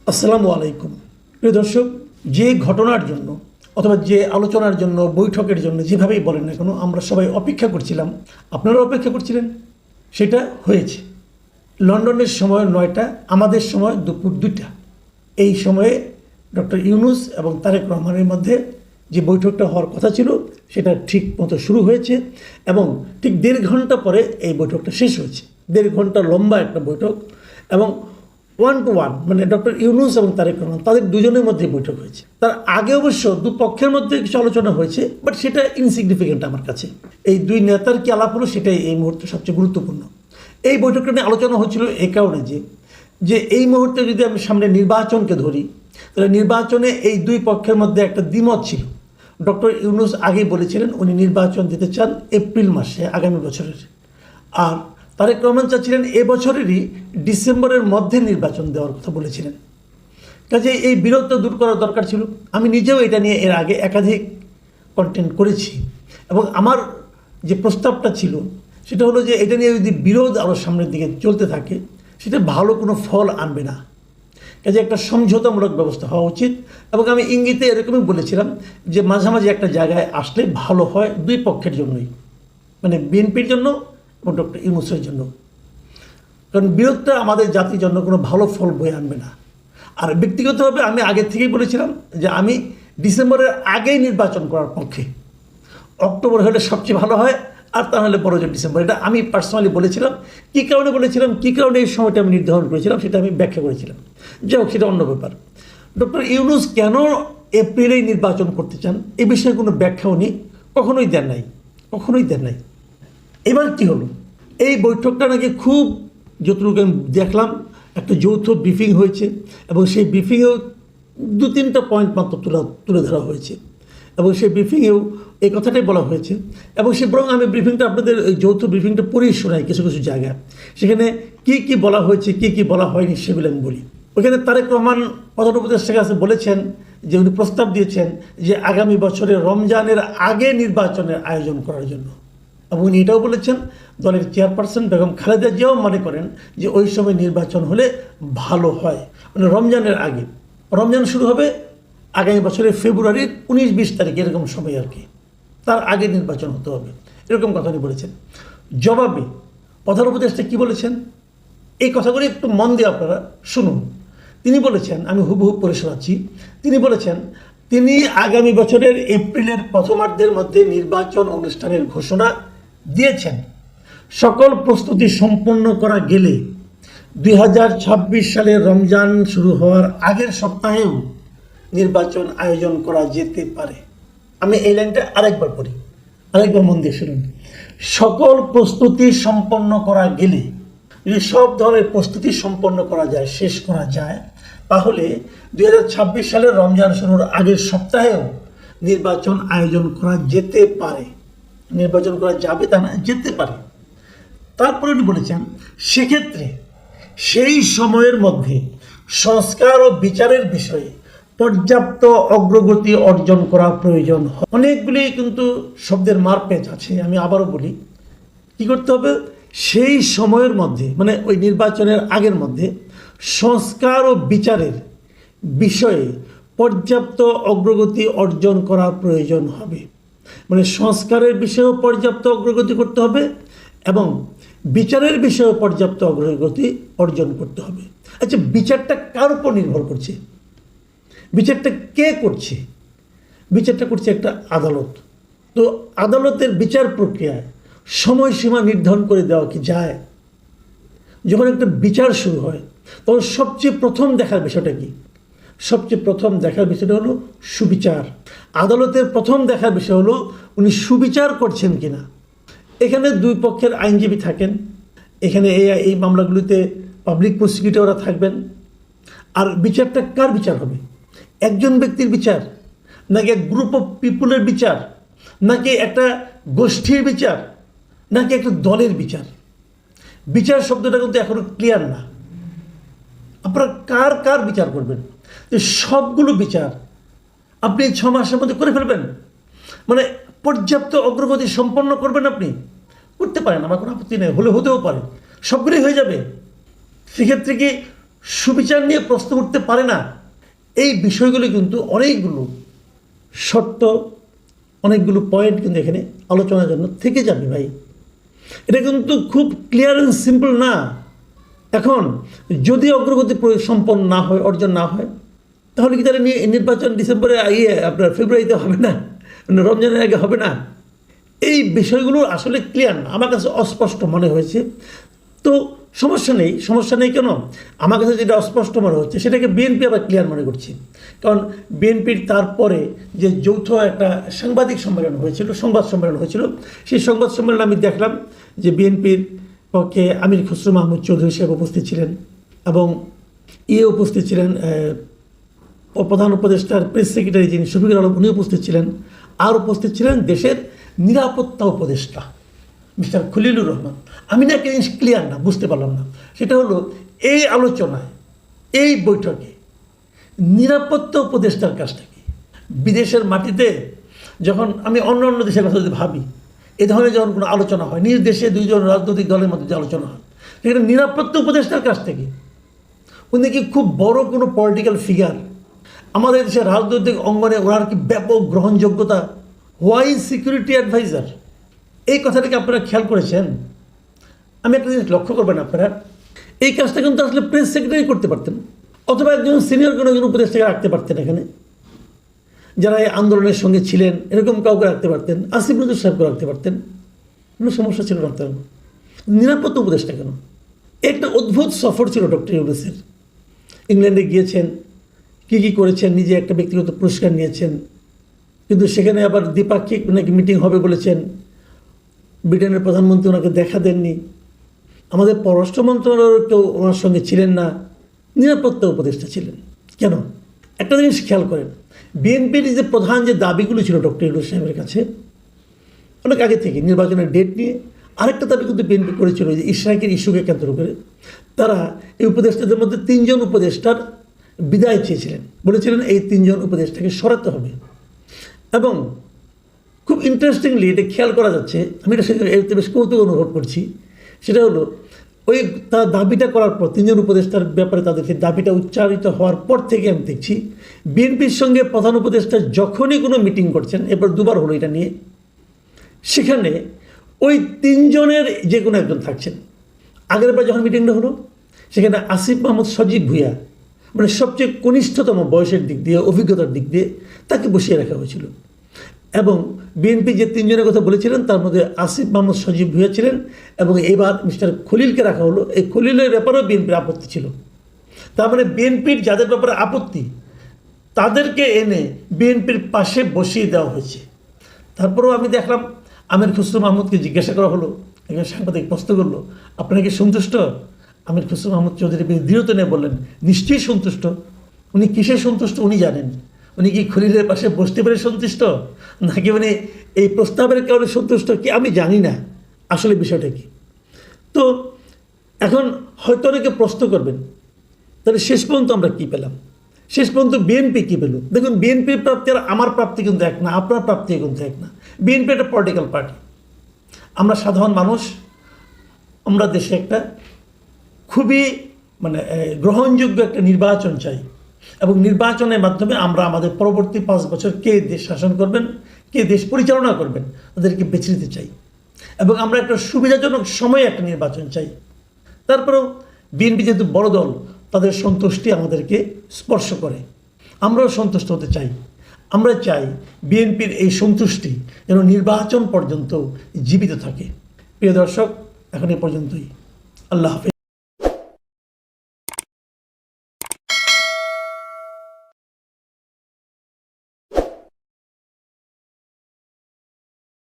আসসালামু আলাইকুম। প্রিয় দর্শক, যে ঘটনার জন্য অথবা যে আলোচনার জন্য, বৈঠকের জন্য, যেভাবেই বলেন না কেন, আমরা সবাই অপেক্ষা করছিলাম, আপনারা অপেক্ষা করছিলেন, সেটা হয়েছে। লন্ডনের সময় 9টা, আমাদের সময় দুপুর 2টা। এই সময়ে ডক্টর ইউনূস এবং তারেক রহমানের মধ্যে যে বৈঠকটা হওয়ার কথা ছিল সেটা ঠিক মতো শুরু হয়েছে এবং ঠিক 1.5 ঘন্টা পরে এই বৈঠকটা শেষ হয়েছে। 1.5 ঘন্টা লম্বা একটা বৈঠক এবং 1 to 1, মানে ডক্টর ইউনূস এবং তারেক রহমান তাদের দুজনের মধ্যে বৈঠক হয়েছে। তার আগে অবশ্য দুপক্ষের মধ্যে কিছু আলোচনা হয়েছে, বাট সেটা ইনসিগনিফিকেন্ট আমার কাছে। এই দুই নেতার কি আলাপ হলো সেটাই এই মুহূর্তে সবচেয়ে গুরুত্বপূর্ণ। এই বৈঠকটা নিয়ে আলোচনা হচ্ছিল এই কারণে যে এই মুহূর্তে যদি আমি সামনে নির্বাচনকে ধরি, তাহলে নির্বাচনে এই দুই পক্ষের মধ্যে একটা দ্বিমত ছিল। ডক্টর ইউনূস আগেই বলেছিলেন উনি নির্বাচন দিতে চান এপ্রিল মাসে আগামী বছরের, আর তারেক রহমান চাচ্ছিলেন এবছরেরই ডিসেম্বরের মধ্যে নির্বাচন দেওয়ার কথা বলেছিলেন। কাজে এই বিরোধ দূর করার দরকার ছিল। আমি নিজেও এটা নিয়ে এর আগে একাধিক কন্টেন্ট করেছি এবং আমার যে প্রস্তাবটা ছিল সেটা হলো যে এটা নিয়ে যদি বিরোধ আরও সামনের দিকে চলতে থাকে সেটা ভালো কোনো ফল আনবে না। কাজে একটা সমঝোতামূলক ব্যবস্থা হওয়া উচিত এবং আমি ইঙ্গিতে এরকমই বলেছিলাম যে মাঝামাঝি একটা জায়গায় আসলে ভালো হয় দুই পক্ষের জন্যই, মানে বিএনপির জন্য এবং ডক্টর ইউনূসের জন্য। কারণ বিরোধটা আমাদের জাতির জন্য কোনো ভালো ফল বয়ে আনবে না। আর ব্যক্তিগতভাবে আমি আগে থেকেই বলেছিলাম যে আমি ডিসেম্বরের আগেই নির্বাচন করার পক্ষে। অক্টোবর হলে সবচেয়ে ভালো হয়, আর তা হলে বড় যে ডিসেম্বর। এটা আমি পার্সোনালি বলেছিলাম। কী কারণে বলেছিলাম, কী কারণে এই সময়টা আমি নির্ধারণ করেছিলাম সেটা আমি ব্যাখ্যা করেছিলাম। যাই হোক, সেটা অন্য ব্যাপার। ডক্টর ইউনূস কেন এপ্রিলেই নির্বাচন করতে চান এ বিষয়ে কোনো ব্যাখ্যা উনি কখনোই দেন নাই। এবার কি হলো, এই বৈঠকটা নাকি খুব, যতটুকু আমি দেখলাম, একটা যৌথ ব্রিফিং হয়েছে এবং সেই ব্রিফিংয়েও 2-3টা পয়েন্ট মাত্র তুলে ধরা হয়েছে এবং সেই ব্রিফিংয়েও এই কথাটাই বলা হয়েছে। এবং সে বরং আমি ব্রিফিংটা আপনাদের ওই যৌথ ব্রিফিংটা পড়েই শোনাই কিছু কিছু জায়গায়, সেখানে কী বলা হয়েছে, কী বলা হয়নি সেগুলো আমি বলি। ওইখানে তারেক রহমান প্রধান উপদেষ্টার কাছে বলেছেন যে উনি প্রস্তাব দিয়েছেন যে আগামী বছরের রমজানের আগে নির্বাচনের আয়োজন করার জন্য। এবং উনি এটাও বলেছেন দলের চেয়ারপারসন বেগম খালেদা জিয়াও মনে করেন যে ওই সময় নির্বাচন হলে ভালো হয়, মানে রমজানের আগে। রমজান শুরু হবে আগামী বছরের ফেব্রুয়ারির 19-20 তারিখ, এরকম সময় আর কি, তার আগে নির্বাচন হতে হবে, এরকম কথা উনি বলেছেন। জবাবে প্রধান উপদেষ্টা কী বলেছেন এই কথাগুলি একটু মন দিয়ে আপনারা শুনুন। তিনি বলেছেন, আমি হুবহু পড়ে শোনাচ্ছি, তিনি বলেছেন তিনি আগামী বছরের এপ্রিলের প্রথমার্ধের মধ্যে নির্বাচন অনুষ্ঠানের ঘোষণা দিয়েছেন। সকল প্রস্তুতি সম্পন্ন করা গেলে 2026 সালের রমজান শুরু হওয়ার আগের সপ্তাহেও নির্বাচন আয়োজন করা যেতে পারে। আমি এই লাইনটা আরেকবার পড়ি, আরেকবার মন দিয়ে শুনুন। সকল প্রস্তুতি সম্পন্ন করা গেলে, যদি সব ধরনের প্রস্তুতি সম্পন্ন করা যায়, শেষ করা যায়, তাহলে 2026 সালের রমজান শুরুর আগের সপ্তাহেও নির্বাচন আয়োজন করা যেতে পারে। নির্বাচন করা যাবে তা না, যেতে পারে। তারপরে উনি বলেছেন সেক্ষেত্রে সেই সময়ের মধ্যে সংস্কার ও বিচারের বিষয়ে পর্যাপ্ত অগ্রগতি অর্জন করা প্রয়োজন। অনেকগুলি কিন্তু শব্দের মারপ্যাচ আছে, আমি আবারও বলি। কী করতে হবে, সেই সময়ের মধ্যে, মানে ওই নির্বাচনের আগের মধ্যে সংস্কার ও বিচারের বিষয়ে পর্যাপ্ত অগ্রগতি অর্জন করার প্রয়োজন হবে। মানে সংস্কারের বিষয়েও পর্যাপ্ত অগ্রগতি করতে হবে এবং বিচারের বিষয়েও পর্যাপ্ত অগ্রগতি অর্জন করতে হবে। আচ্ছা, বিচারটা কার উপর নির্ভর করছে? বিচারটা কে করছে? বিচারটা করছে একটা আদালত। তো আদালতের বিচার প্রক্রিয়ায় সময়সীমা নির্ধারণ করে দেওয়া কি যায়? যখন একটা বিচার শুরু হয় তখন সবচেয়ে প্রথম দেখার বিষয়টা কি? সবচেয়ে প্রথম দেখার বিষয়টা হলো সুবিচার। আদালতের প্রথম দেখার বিষয় হলো উনি সুবিচার করছেন কিনা। এখানে দুই পক্ষের আইনজীবী থাকেন, এখানে এই মামলাগুলিতে পাবলিক প্রসিকিউটররা থাকবেন। আর বিচারটা কার বিচার হবে? একজন ব্যক্তির বিচার, নাকি এক গ্রুপ অফ পিপুলের বিচার, নাকি একটা গোষ্ঠীর বিচার, নাকি একটা দলের বিচার? বিচার শব্দটা কিন্তু এখনো ক্লিয়ার না। আপনারা কার বিচার করবেন? যে সবগুলো বিচার আপনি 6 মাসের মধ্যে করে ফেলবেন, মানে পর্যাপ্ত অগ্রগতি সম্পন্ন করবেন, আপনি করতে পারেন, আমার কোনো আপত্তি নেই, হতেও পারে, সবগুলোই হয়ে যাবে। সেক্ষেত্রে কি সুবিচার নিয়ে প্রশ্ন উঠতে পারে না, এই বিষয়গুলো কিন্তু অনেকগুলো শর্ত, অনেকগুলো পয়েন্ট কিন্তু এখানে আলোচনার জন্য থেকে যাবে ভাই। এটা কিন্তু খুব ক্লিয়ার অ্যান্ড সিম্পল না। এখন যদি অগ্রগতি সম্পন্ন না হয়, অর্জন না হয়, তাহলে কি তাহলে নির্বাচন ডিসেম্বরে আপনার ফেব্রুয়ারিতে হবে না, রমজানের আগে হবে না? এই বিষয়গুলো আসলে ক্লিয়ার না, আমার কাছে অস্পষ্ট মনে হয়েছে। তো সমস্যা নেই কেন? আমার কাছে যেটা অস্পষ্ট মনে হচ্ছে সেটাকে বিএনপি আবার ক্লিয়ার মনে করছি। কারণ বিএনপির তারপরে যে যৌথ একটা সাংবাদিক সম্মেলন হয়েছিল, সংবাদ সম্মেলন হয়েছিল, সেই সংবাদ সম্মেলনে আমি দেখলাম যে বিএনপির পক্ষে আমির খসরু মাহমুদ চৌধুরী সাহেব উপস্থিত ছিলেন এবং উপস্থিত ছিলেন প্রধান উপদেষ্টার প্রেস সেক্রেটারি যিনি শফিকুল আলম, উনি উপস্থিত ছিলেন। আর উপস্থিত ছিলেন দেশের নিরাপত্তা উপদেষ্টা মিস্টার খলিলুর রহমান। আমি না একটা জিনিস ক্লিয়ার না, বুঝতে পারলাম না। সেটা হলো এই আলোচনায়, এই বৈঠকে নিরাপত্তা উপদেষ্টার কাজটা কি? বিদেশের মাটিতে যখন আমি অন্য দেশের কথা যদি ভাবি, এ ধরনের যখন কোনো আলোচনা হয়, নিজ দেশে দুইজন রাজনৈতিক দলের মধ্যে যে আলোচনা হয়, সেখানে নিরাপত্তা উপদেষ্টার কাছ থেকে উনি কি খুব বড় কোনো পলিটিক্যাল ফিগার? আমাদের দেশের রাজনৈতিক অঙ্গনে ওনার কি ব্যাপক গ্রহণযোগ্যতা? Why security adviser? এই কথাটাকে আপনারা খেয়াল করেছেন? আমি একটা জিনিস লক্ষ্য করবেন, আপনারা এই কাজটা কিন্তু আসলে প্রেস সেক্রেটারি করতে পারতেন, অথবা একজন সিনিয়র কোনো একজন উপদেষ্টাকে রাখতে পারতেন এখানে, যারা এই আন্দোলনের সঙ্গে ছিলেন, এরকম কাউকে রাখতে পারতেন, আসিফ নজরুল সাহেবকে রাখতে পারতেন, কোনো সমস্যা ছিল না। তার নিরাপত্তা উপদেষ্টা কেন? একটা অদ্ভুত সফর ছিল ডক্টর ইউনূসের। ইংল্যান্ডে গিয়েছেন, কী করেছেন, নিজে একটা ব্যক্তিগত পুরস্কার নিয়েছেন, কিন্তু সেখানে আবার দ্বিপাক্ষিক নাকি মিটিং হবে বলেছেন। ব্রিটেনের প্রধানমন্ত্রী ওনাকে দেখা দেননি, আমাদের পররাষ্ট্র মন্ত্রণালয়ের কেউ ওনার সঙ্গে ছিলেন না, নিরাপত্তা উপদেষ্টা ছিলেন কেন? একটা জিনিস খেয়াল করেন, বিএনপির যে প্রধান যে দাবিগুলো ছিল ডক্টর ইউনূস সাহেবের কাছে অনেক আগে থেকে, নির্বাচনের ডেট নিয়ে আরেকটা দাবি কিন্তু বিএনপি করেছিল, যে ইশরাকের ইস্যুকে কেন্দ্র করে তারা এই উপদেষ্টাদের মধ্যে 3 জন উপদেষ্টার বিদায় চেয়েছিলেন, বলেছিলেন এই 3 জন উপদেষ্টাকে সরাতে হবে। এবং খুব ইন্টারেস্টিংলি এটা খেয়াল করা যাচ্ছে, আমি এটা বেশ কৌতুক অনুভব করছি, সেটা হলো ওই তার দাবিটা করার পর 3 জন উপদেষ্টার ব্যাপারে তাদের সেই দাবিটা উচ্চারিত হওয়ার পর থেকে আমি দেখছি বিএনপির সঙ্গে প্রধান উপদেষ্টা যখনই কোনো মিটিং করছেন, এরপর 2বার হলো এটা নিয়ে, সেখানে ওই 3 জনের যে কোনো একজন থাকছেন। আগের বার যখন মিটিংটা হলো সেখানে আসিফ মাহমুদ সজীব ভুঁইয়া, মানে সবচেয়ে কনিষ্ঠতম বয়সের দিক দিয়ে, অভিজ্ঞতার দিক দিয়ে তাকে বসিয়ে রাখা হয়েছিল। এবং বিএনপি যে 3 জনের কথা বলেছিলেন তার মধ্যে আসিফ মাহমুদ সজীব ভুঁইয়া ছিলেন, এবং এবার মিস্টার খলিলকে রাখা হলো। এই খলিলের ব্যাপারেও বিএনপির আপত্তি ছিল। তার মানে বিএনপির যাদের ব্যাপারে আপত্তি তাদেরকে এনে বিএনপির পাশে বসিয়ে দেওয়া হয়েছে। তারপরেও আমি দেখলাম আমির খসরু মাহমুদকে জিজ্ঞাসা করা হলো, একজন সাংবাদিক প্রশ্ন করলো, আপনারা কি সন্তুষ্ট? আমির খসরু মাহমুদ চৌধুরী দৃঢ়তা নিয়ে বললেন, নিশ্চয়ই সন্তুষ্ট। উনি কিসে সন্তুষ্ট উনি জানেন। উনি কি খলিলের পাশে বসতে পেরে সন্তুষ্ট, নাকি উনি এই প্রস্তাবের কারণে সন্তুষ্ট, কি আমি জানি না আসলে বিষয়টা কি। তো এখন হয়তো অনেকে প্রশ্ন করবেন, তাহলে শেষ পর্যন্ত আমরা কী পেলাম? শেষ পর্যন্ত বিএনপি কী পেল? দেখুন, বিএনপির প্রাপ্তি আর আমার প্রাপ্তি কিন্তু এক না, আপনার প্রাপ্তি কিন্তু এক না। বিএনপি একটা পলিটিক্যাল পার্টি, আমরা সাধারণ মানুষ, আমরা দেশে একটা খুবই গ্রহণযোগ্য একটা নির্বাচন চাই, এবং নির্বাচনের মাধ্যমে আমরা আমাদের পরবর্তী 5 বছর কে দেশ শাসন করবেন, কে দেশ পরিচালনা করবেন, তাদেরকে বেছে নিতে চাই, এবং আমরা একটা সুবিধাজনক সময়ে একটা নির্বাচন চাই। তারপরেও বিএনপি যেহেতু বড় দল, তাদের সন্তুষ্টি আমাদেরকে স্পর্শ করে, আমরাও সন্তুষ্ট হতে চাই। আমরা চাই বিএনপির এই সন্তুষ্টি যেন নির্বাচন পর্যন্ত জীবিত থাকে। প্রিয় দর্শক, এখন এই পর্যন্তই। আল্লাহ হাফেজ।